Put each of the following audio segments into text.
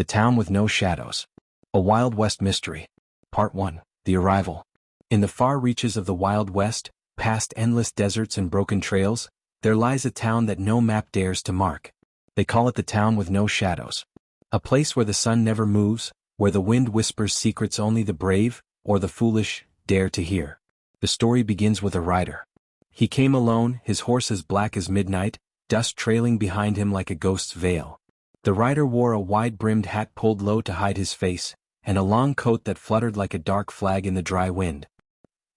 The Town with No Shadows. A Wild West Mystery. Part 1. The Arrival. In the far reaches of the Wild West, past endless deserts and broken trails, there lies a town that no map dares to mark. They call it the Town with No Shadows. A place where the sun never moves, where the wind whispers secrets only the brave, or the foolish, dare to hear. The story begins with a rider. He came alone, his horse as black as midnight, dust trailing behind him like a ghost's veil. The rider wore a wide-brimmed hat pulled low to hide his face, and a long coat that fluttered like a dark flag in the dry wind.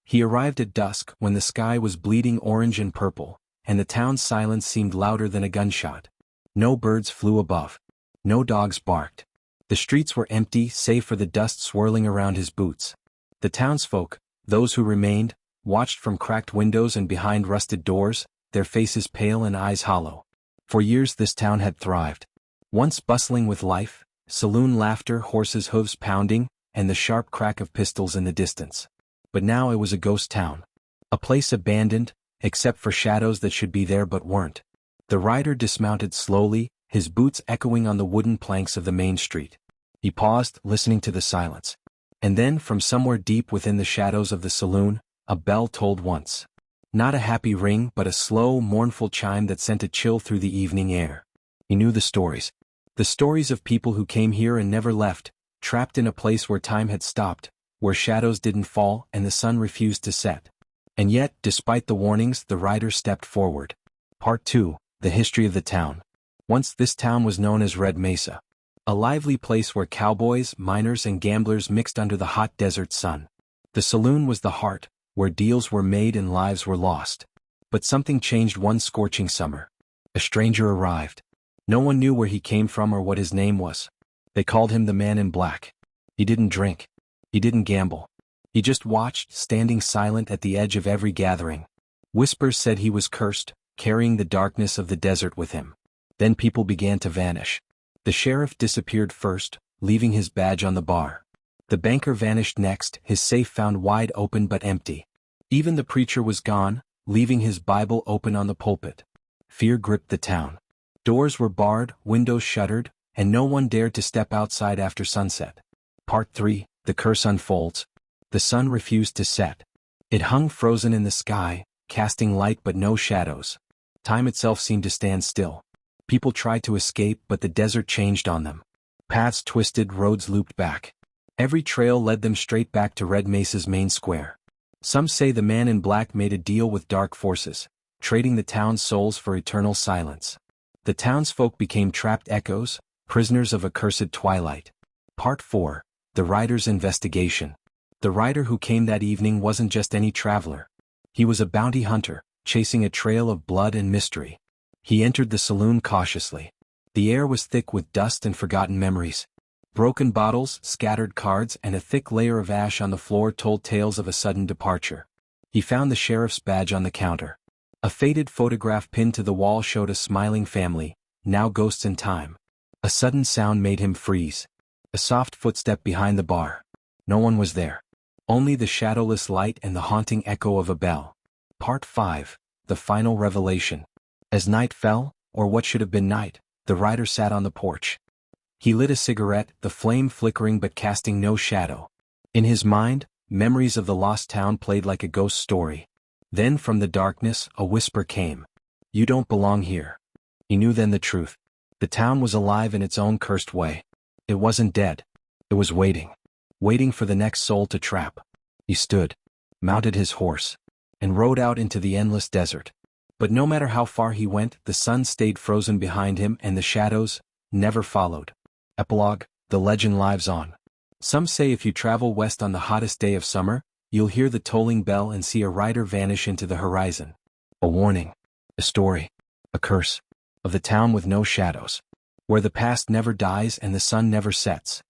He arrived at dusk when the sky was bleeding orange and purple, and the town's silence seemed louder than a gunshot. No birds flew above. No dogs barked. The streets were empty save for the dust swirling around his boots. The townsfolk, those who remained, watched from cracked windows and behind rusted doors, their faces pale and eyes hollow. For years this town had thrived. Once bustling with life, saloon laughter, horses' hooves pounding, and the sharp crack of pistols in the distance. But now it was a ghost town. A place abandoned, except for shadows that should be there but weren't. The rider dismounted slowly, his boots echoing on the wooden planks of the main street. He paused, listening to the silence. And then, from somewhere deep within the shadows of the saloon, a bell tolled once. Not a happy ring, but a slow, mournful chime that sent a chill through the evening air. He knew the stories. The stories of people who came here and never left, trapped in a place where time had stopped, where shadows didn't fall and the sun refused to set. And yet, despite the warnings, the rider stepped forward. Part 2. The History of the Town. Once this town was known as Red Mesa. A lively place where cowboys, miners and gamblers mixed under the hot desert sun. The saloon was the heart, where deals were made and lives were lost. But something changed one scorching summer. A stranger arrived. No one knew where he came from or what his name was. They called him the Man in Black. He didn't drink. He didn't gamble. He just watched, standing silent at the edge of every gathering. Whispers said he was cursed, carrying the darkness of the desert with him. Then people began to vanish. The sheriff disappeared first, leaving his badge on the bar. The banker vanished next, his safe found wide open but empty. Even the preacher was gone, leaving his Bible open on the pulpit. Fear gripped the town. Doors were barred, windows shuttered, and no one dared to step outside after sunset. Part 3. The Curse Unfolds. The sun refused to set. It hung frozen in the sky, casting light but no shadows. Time itself seemed to stand still. People tried to escape, but the desert changed on them. Paths twisted, roads looped back. Every trail led them straight back to Red Mesa's main square. Some say the Man in Black made a deal with dark forces, trading the town's souls for eternal silence. The townsfolk became trapped echoes, prisoners of a cursed twilight. Part 4. The Rider's Investigation. The rider who came that evening wasn't just any traveler. He was a bounty hunter, chasing a trail of blood and mystery. He entered the saloon cautiously. The air was thick with dust and forgotten memories. Broken bottles, scattered cards, and a thick layer of ash on the floor told tales of a sudden departure. He found the sheriff's badge on the counter. A faded photograph pinned to the wall showed a smiling family, now ghosts in time. A sudden sound made him freeze. A soft footstep behind the bar. No one was there. Only the shadowless light and the haunting echo of a bell. Part 5. The Final Revelation. As night fell, or what should have been night, the rider sat on the porch. He lit a cigarette, the flame flickering but casting no shadow. In his mind, memories of the lost town played like a ghost story. Then from the darkness, a whisper came. You don't belong here. He knew then the truth. The town was alive in its own cursed way. It wasn't dead. It was waiting. Waiting for the next soul to trap. He stood, mounted his horse, and rode out into the endless desert. But no matter how far he went, the sun stayed frozen behind him and the shadows never followed. Epilogue. The legend lives on. Some say if you travel west on the hottest day of summer, you'll hear the tolling bell and see a rider vanish into the horizon. A warning. A story. A curse. Of the town with no shadows. Where the past never dies and the sun never sets.